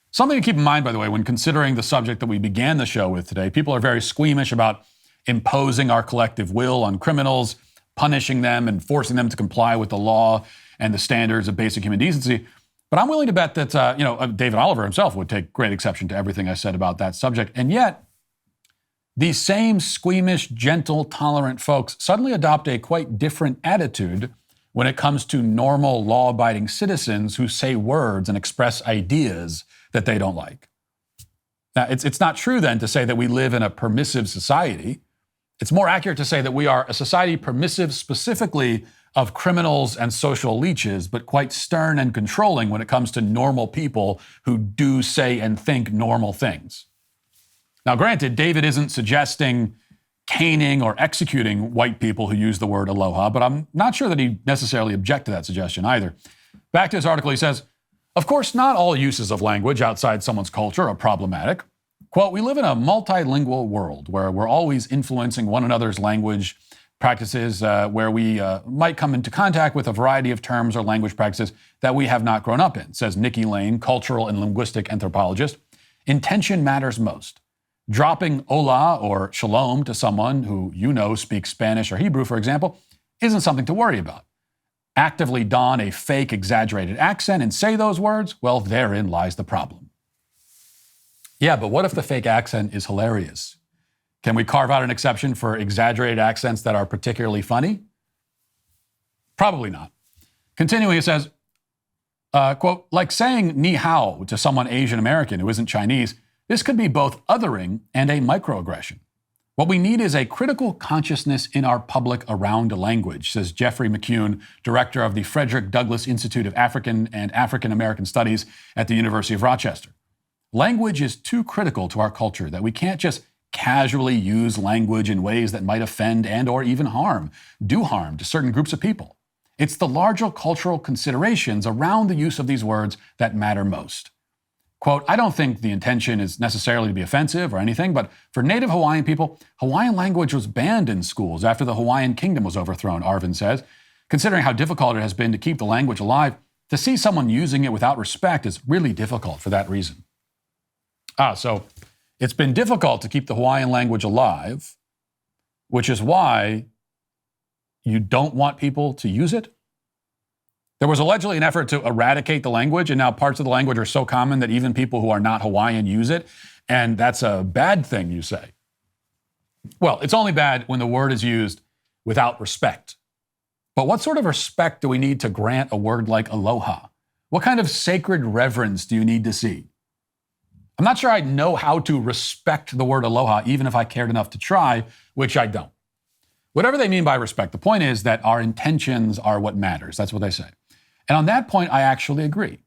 Something to keep in mind, by the way, when considering the subject that we began the show with today, people are very squeamish about imposing our collective will on criminals, punishing them and forcing them to comply with the law and the standards of basic human decency. But I'm willing to bet that, David Oliver himself would take great exception to everything I said about that subject. And yet, these same squeamish, gentle, tolerant folks suddenly adopt a quite different attitude when it comes to normal, law-abiding citizens who say words and express ideas that they don't like. Now, it's not true then to say that we live in a permissive society. It's more accurate to say that we are a society permissive specifically of criminals and social leeches, but quite stern and controlling when it comes to normal people who do say and think normal things. Now, granted, David isn't suggesting caning or executing white people who use the word aloha, but I'm not sure that he necessarily object to that suggestion either. Back to his article, he says, of course, not all uses of language outside someone's culture are problematic. Quote, we live in a multilingual world where we're always influencing one another's language practices, where we might come into contact with a variety of terms or language practices that we have not grown up in, says Nikki Lane, cultural and linguistic anthropologist. Intention matters most. Dropping hola or shalom to someone who you know speaks Spanish or Hebrew, for example, isn't something to worry about. Actively don a fake, exaggerated accent and say those words, well, therein lies the problem. Yeah, but what if the fake accent is hilarious? Can we carve out an exception for exaggerated accents that are particularly funny? Probably not. Continuing, it says, quote, like saying ni hao to someone Asian American who isn't Chinese, this could be both othering and a microaggression. What we need is a critical consciousness in our public around language, says Jeffrey McCune, director of the Frederick Douglass Institute of African and African American Studies at the University of Rochester. Language is too critical to our culture that we can't just casually use language in ways that might offend and or even do harm to certain groups of people. It's the larger cultural considerations around the use of these words that matter most. Quote, I don't think the intention is necessarily to be offensive or anything, but for Native Hawaiian people, Hawaiian language was banned in schools after the Hawaiian kingdom was overthrown, Arvin says. Considering how difficult it has been to keep the language alive, to see someone using it without respect is really difficult for that reason. So it's been difficult to keep the Hawaiian language alive, which is why you don't want people to use it? There was allegedly an effort to eradicate the language, and now parts of the language are so common that even people who are not Hawaiian use it, and that's a bad thing, you say. Well, it's only bad when the word is used without respect. But what sort of respect do we need to grant a word like aloha? What kind of sacred reverence do you need to see? I'm not sure I know how to respect the word aloha, even if I cared enough to try, which I don't. Whatever they mean by respect, the point is that our intentions are what matters. That's what they say. And on that point, I actually agree.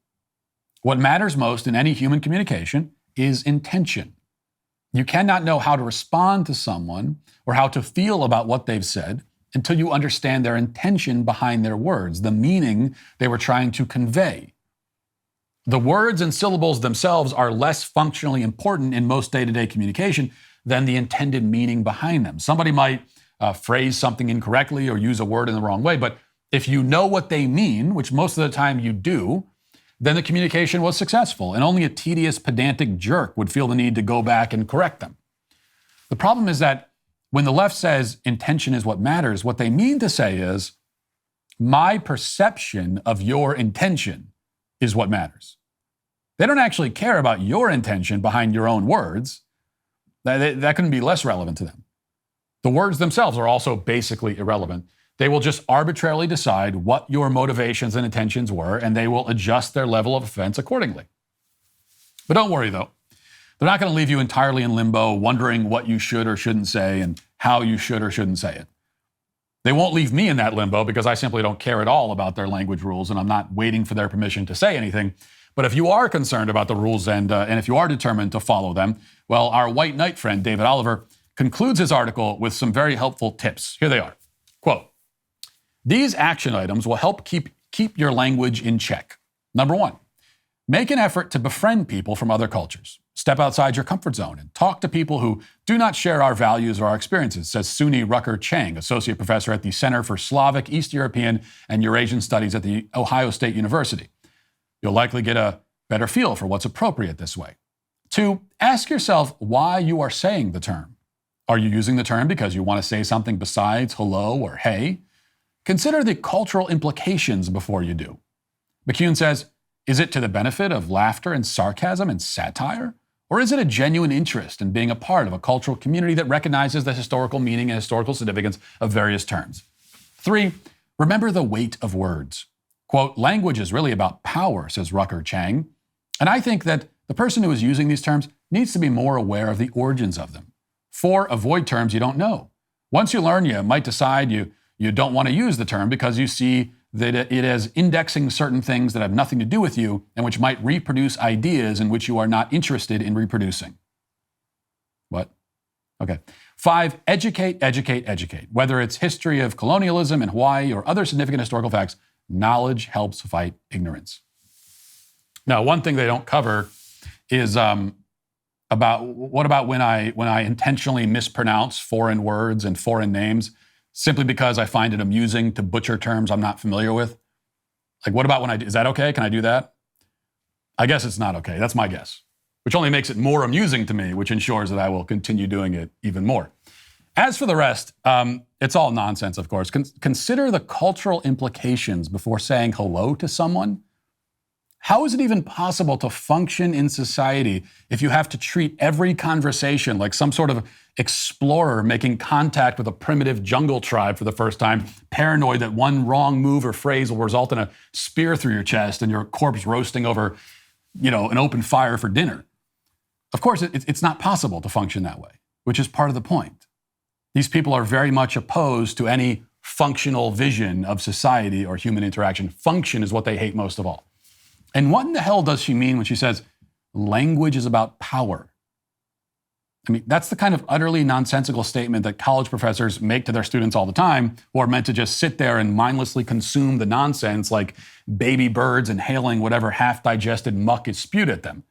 What matters most in any human communication is intention. You cannot know how to respond to someone or how to feel about what they've said until you understand their intention behind their words, the meaning they were trying to convey. The words and syllables themselves are less functionally important in most day-to-day communication than the intended meaning behind them. Somebody might phrase something incorrectly or use a word in the wrong way, but if you know what they mean, which most of the time you do, then the communication was successful, and only a tedious, pedantic jerk would feel the need to go back and correct them. The problem is that when the left says intention is what matters, what they mean to say is My perception of your intention is what matters. They don't actually care about your intention behind your own words. That couldn't be less relevant to them. The words themselves are also basically irrelevant. They will just arbitrarily decide what your motivations and intentions were, and they will adjust their level of offense accordingly. But don't worry, though. They're not going to leave you entirely in limbo, wondering what you should or shouldn't say and how you should or shouldn't say it. They won't leave me in that limbo because I simply don't care at all about their language rules, and I'm not waiting for their permission to say anything. But if you are concerned about the rules and if you are determined to follow them, well, our white knight friend, David Oliver, concludes his article with some very helpful tips. Here they are. Quote, these action items will help keep your language in check. Number 1, make an effort to befriend people from other cultures. Step outside your comfort zone and talk to people who do not share our values or our experiences, says Sunnie Rucker-Chang, associate professor at the Center for Slavic, East European, and Eurasian Studies at the Ohio State University. You'll likely get a better feel for what's appropriate this way. 2, ask yourself why you are saying the term. Are you using the term because you want to say something besides hello or hey? Consider the cultural implications before you do. McCune says, is it to the benefit of laughter and sarcasm and satire? Or is it a genuine interest in being a part of a cultural community that recognizes the historical meaning and historical significance of various terms? 3, remember the weight of words. Quote, language is really about power, says Rucker-Chang. And I think that the person who is using these terms needs to be more aware of the origins of them. 4, avoid terms you don't know. Once you learn, you might decide you don't want to use the term because you see that it is indexing certain things that have nothing to do with you and which might reproduce ideas in which you are not interested in reproducing. What? Okay. 5, educate, educate, educate. Whether it's history of colonialism in Hawaii or other significant historical facts, knowledge helps fight ignorance. Now, one thing they don't cover is what about when I intentionally mispronounce foreign words and foreign names simply because I find it amusing to butcher terms I'm not familiar with? Like, what about is that okay? Can I do that? I guess it's not okay. That's my guess, which only makes it more amusing to me, which ensures that I will continue doing it even more. As for the rest, it's all nonsense, of course. Consider the cultural implications before saying hello to someone. How is it even possible to function in society if you have to treat every conversation like some sort of explorer making contact with a primitive jungle tribe for the first time, paranoid that one wrong move or phrase will result in a spear through your chest and your corpse roasting over, an open fire for dinner? Of course, it's not possible to function that way, which is part of the point. These people are very much opposed to any functional vision of society or human interaction. Function is what they hate most of all. And what in the hell does she mean when she says language is about power? I mean, that's the kind of utterly nonsensical statement that college professors make to their students all the time, who are meant to just sit there and mindlessly consume the nonsense like baby birds inhaling whatever half-digested muck is spewed at them.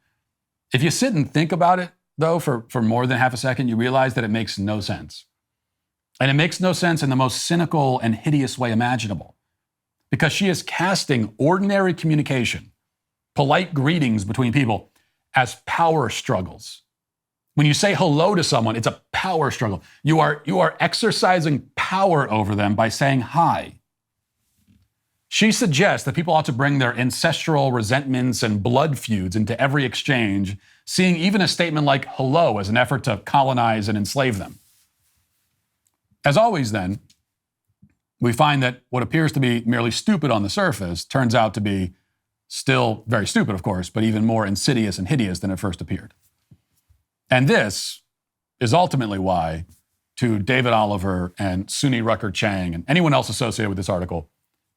If you sit and think about it, though, for more than half a second, you realize that it makes no sense. And it makes no sense in the most cynical and hideous way imaginable, because she is casting ordinary communication, polite greetings between people, as power struggles. When you say hello to someone, it's a power struggle. You are exercising power over them by saying hi. She suggests that people ought to bring their ancestral resentments and blood feuds into every exchange, seeing even a statement like hello as an effort to colonize and enslave them. As always, then, we find that what appears to be merely stupid on the surface turns out to be still very stupid, of course, but even more insidious and hideous than it first appeared. And this is ultimately why, to David Oliver and Sunnie Rucker-Chang and anyone else associated with this article,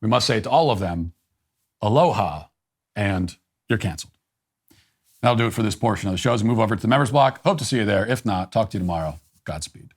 we must say to all of them, aloha, and you're canceled. That'll do it for this portion of the show. As we move over to the members block, hope to see you there. If not, talk to you tomorrow. Godspeed.